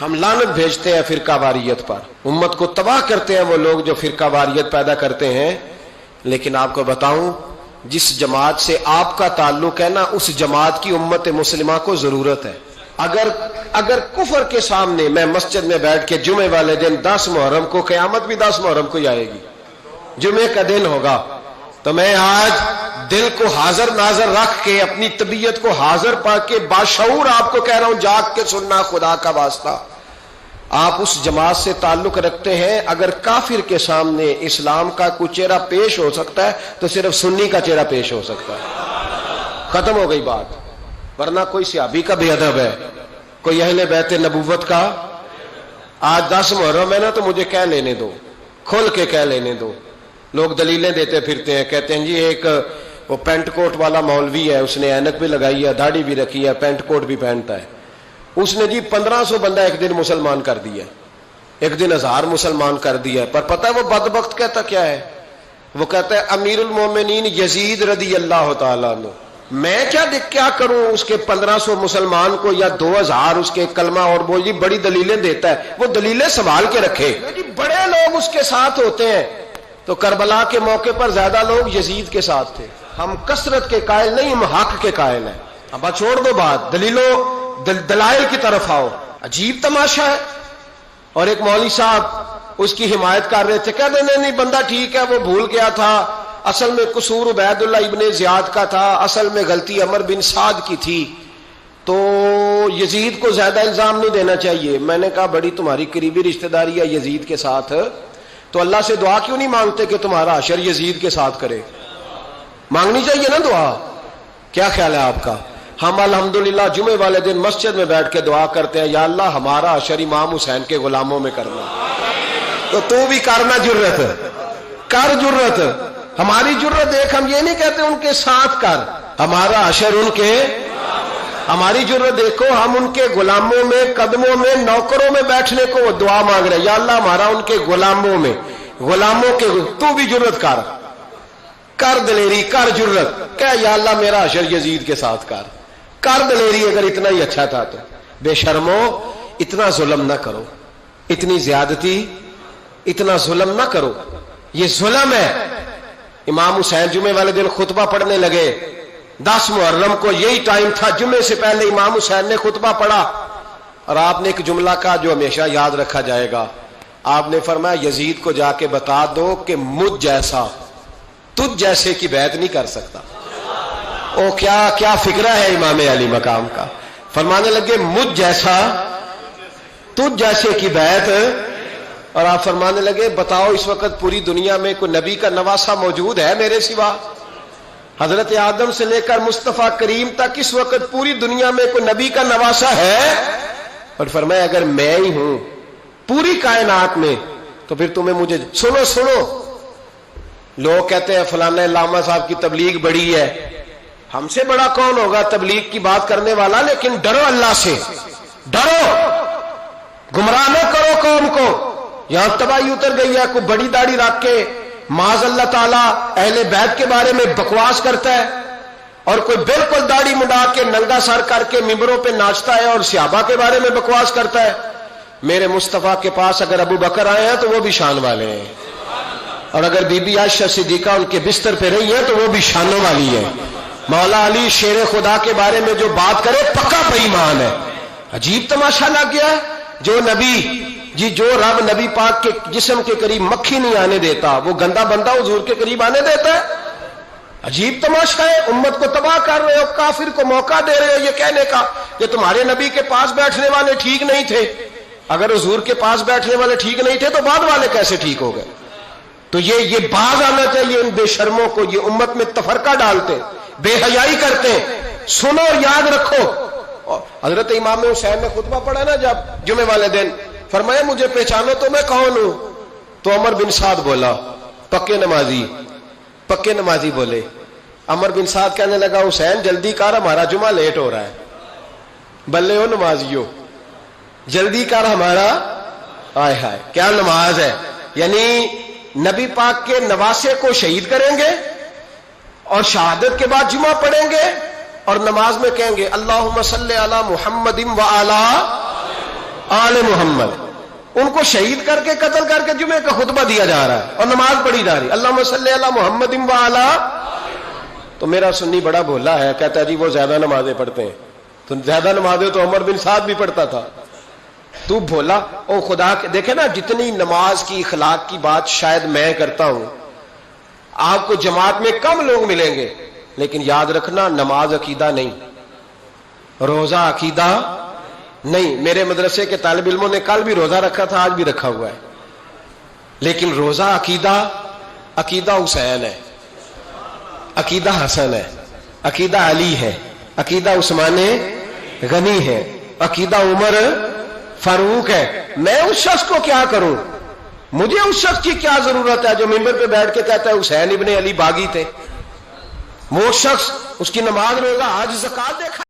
ہم لعنت بھیجتے ہیں فرقہ واریت پر، امت کو تباہ کرتے ہیں وہ لوگ جو فرقہ واریت پیدا کرتے ہیں. لیکن آپ کو بتاؤں، جس جماعت سے آپ کا تعلق ہے نا، اس جماعت کی امت مسلمہ کو ضرورت ہے. اگر کفر کے سامنے میں مسجد میں بیٹھ کے جمعے والے دن 10 محرم کو، قیامت بھی 10 محرم کو ہی آئے گی، جمعے کا دن ہوگا، تو میں آج دل کو حاضر ناظر رکھ کے، اپنی طبیعت کو حاضر پا کے باشعور آپ کو کہہ رہا ہوں، جاگ کے سننا خدا کا واسطہ. آپ اس جماعت سے تعلق رکھتے ہیں، اگر کافر کے سامنے اسلام کا کوئی چہرہ پیش ہو سکتا ہے تو صرف سنی کا چہرہ پیش ہو سکتا ہے. ختم ہو گئی بات. ورنہ کوئی صحابی کا بے ادب ہے، کوئی اہل بیت نبوت کا. آج 10 محرم ہے نا، تو مجھے کہہ لینے دو، کھول کے کہہ لینے دو. لوگ دلیلیں دیتے پھرتے ہیں، کہتے ہیں جی ایک وہ پینٹ کوٹ والا مولوی ہے، اس نے اینک بھی لگائی ہے، داڑھی بھی رکھی ہے، پینٹ کوٹ بھی پہنتا ہے، اس نے جی 1500 بندہ ایک دن مسلمان کر دیا، ایک دن 1000 مسلمان کر دیا. پر پتہ ہے وہ بدبخت کہتا کیا ہے؟ وہ کہتا ہے امیر المومنین یزید رضی اللہ تعالیٰ عنہ، میں کیا کروں اس کے 1500 مسلمان کو یا 2000 اس کے کلمہ اور وہ جی بڑی دلیلیں دیتا ہے. وہ دلیلیں سنبھال کے رکھے. جی بڑے لوگ اس کے ساتھ ہوتے ہیں. تو کربلا کے موقع پر زیادہ لوگ یزید کے ساتھ تھے. ہم کثرت کے قائل نہیں، ہم حق کے قائل ہیں. اب چھوڑ دو بات، دلائل کی طرف آؤ. عجیب تماشا ہے. اور ایک مولوی صاحب اس کی حمایت کر رہے تھے، کہتے نہیں بندہ ٹھیک ہے، وہ بھول گیا تھا، اصل میں قصور عبید اللہ ابن زیاد کا تھا، اصل میں غلطی عمر بن سعد کی تھی، تو یزید کو زیادہ الزام نہیں دینا چاہیے. میں نے کہا بڑی تمہاری قریبی رشتہ داری ہے یزید کے ساتھ، تو اللہ سے دعا کیوں نہیں مانگتے کہ تمہارا حشر یزید کے ساتھ کرے؟ مانگنی چاہیے نا دعا. کیا خیال ہے آپ کا؟ ہم الحمدللہ جمعے والے دن مسجد میں بیٹھ کے دعا کرتے ہیں، یا اللہ ہمارا حشر امام حسین کے غلاموں میں کرنا. تو بھی کرنا، جرت کر، جرت. ہماری جرت دیکھ، ہم یہ نہیں کہتے ان کے ساتھ کر، ہمارا حشر ان کے. ہماری جرت دیکھو، ہم ان کے غلاموں میں، قدموں میں، نوکروں میں بیٹھنے کو وہ دعا مانگ رہے، یا اللہ ہمارا ان کے غلاموں میں، غلاموں کے. تو بھی جرت کر دلیری، کر جرت، کہ یا اللہ میرا حشر یزید کے ساتھ کر دلیری. اگر اتنا ہی اچھا تھا تو بے شرمو اتنا ظلم نہ کرو، اتنی زیادتی، اتنا ظلم نہ کرو، یہ ظلم ہے. امام حسین جمعے والے دن خطبہ پڑھنے لگے، 10 محرم کو یہی ٹائم تھا، جمعے سے پہلے امام حسین نے خطبہ پڑھا، اور آپ نے ایک جملہ کہا جو ہمیشہ یاد رکھا جائے گا. آپ نے فرمایا یزید کو جا کے بتا دو کہ مجھ جیسا تجھ جیسے کی بیعت نہیں کر سکتا. او کیا فکرہ ہے امام علی مقام کا. فرمانے لگے مجھ جیسا تجھ جیسے کی بیعت. اور آپ فرمانے لگے بتاؤ اس وقت پوری دنیا میں کوئی نبی کا نواسا موجود ہے میرے سوا؟ حضرت آدم سے لے کر مصطفیٰ کریم تک اس وقت پوری دنیا میں کوئی نبی کا نواسا ہے؟ اور فرمایا اگر میں ہی ہوں پوری کائنات میں تو پھر تمہیں مجھے سنو. لوگ کہتے ہیں فلانا علامہ صاحب کی تبلیغ بڑی ہے. ہم سے بڑا کون ہوگا تبلیغ کی بات کرنے والا؟ لیکن ڈرو اللہ سے، ڈرو، گمراہ نہ کرو قوم کو. یہاں تباہی اتر گئی ہے. کوئی بڑی داڑھی رکھ کے معاذ اللہ تعالیٰ اہل بیت کے بارے میں بکواس کرتا ہے، اور کوئی بالکل داڑھی مڈا کے ننگا سر کر کے ممبروں پہ ناچتا ہے اور صحابہ کے بارے میں بکواس کرتا ہے. میرے مصطفیٰ کے پاس اگر ابو بکر آئے ہیں تو وہ بھی شان والے ہیں، اور اگر بی بی عائشہ صدیقہ ان کے بستر پہ رہی ہے تو وہ بھی شانوں والی ہے. مولا علی شیر خدا کے بارے میں جو بات کرے پکا بے ایمان ہے. عجیب تماشا لگ گیا. جو رب نبی پاک کے جسم کے قریب مکھی نہیں آنے دیتا، وہ گندا بندہ حضور کے قریب آنے دیتا ہے؟ عجیب تماشا ہے. امت کو تباہ کر رہے ہو، کافر کو موقع دے رہے ہو یہ کہنے کا کہ تمہارے نبی کے پاس بیٹھنے والے ٹھیک نہیں تھے. اگر حضور کے پاس بیٹھنے والے ٹھیک نہیں تھے تو بعد والے کیسے ٹھیک ہو گئے؟ تو یہ باز آنا چاہیے ان بے شرموں کو. یہ امت میں تفرقہ ڈالتے، بے حیائی کرتے. سنو اور یاد رکھو. حضرت امام حسین نے خطبہ پڑھا نا جب جمعے والے دن، فرمایا مجھے پہچانو تو میں کون ہوں؟ تو عمر بن سعد بولا، پکے نمازی بولے. عمر بن سعد کہنے لگا حسین جلدی کر، ہمارا جمعہ لیٹ ہو رہا ہے. بلے ہو نمازیو، جلدی کر ہمارا. آئے ہائے کیا نماز ہے. یعنی نبی پاک کے نواسے کو شہید کریں گے اور شہادت کے بعد جمعہ پڑھیں گے اور نماز میں کہیں گے اللہم صلی علی محمد و علی آل محمد، ان کو شہید کر کے قتل کر کے جمعے کا خطبہ دیا جا رہا ہے اور نماز پڑھی جا رہی ہے، اللہم صلی علی محمد وعلی۔ تو میرا سنی بڑا بھولا ہے، کہتا ہے جی وہ زیادہ نمازیں پڑھتے ہیں۔ تو زیادہ نمازیں تو عمر بن سعد بھی پڑھتا تھا، تو بھولا۔ او خدا کے دیکھے نا، جتنی نماز کی اخلاق کی بات شاید میں کرتا ہوں، آپ کو جماعت میں کم لوگ ملیں گے، لیکن یاد رکھنا نماز عقیدہ نہیں، روزہ عقیدہ نہیں۔ میرے مدرسے کے طالب علموں نے کل بھی روزہ رکھا تھا، آج بھی رکھا ہوا ہے، لیکن روزہ عقیدہ حسین ہے، عقیدہ حسن ہے، عقیدہ علی ہے، عقیدہ عثمان غنی ہے، عقیدہ عمر فاروق ہے۔ میں اس شخص کو کیا کروں؟ مجھے اس شخص کی کیا ضرورت ہے جو ممبر پہ بیٹھ کے کہتا ہے حسین ابن علی باغی تھے؟ وہ شخص، اس کی نماز روزہ حج زکات دیکھا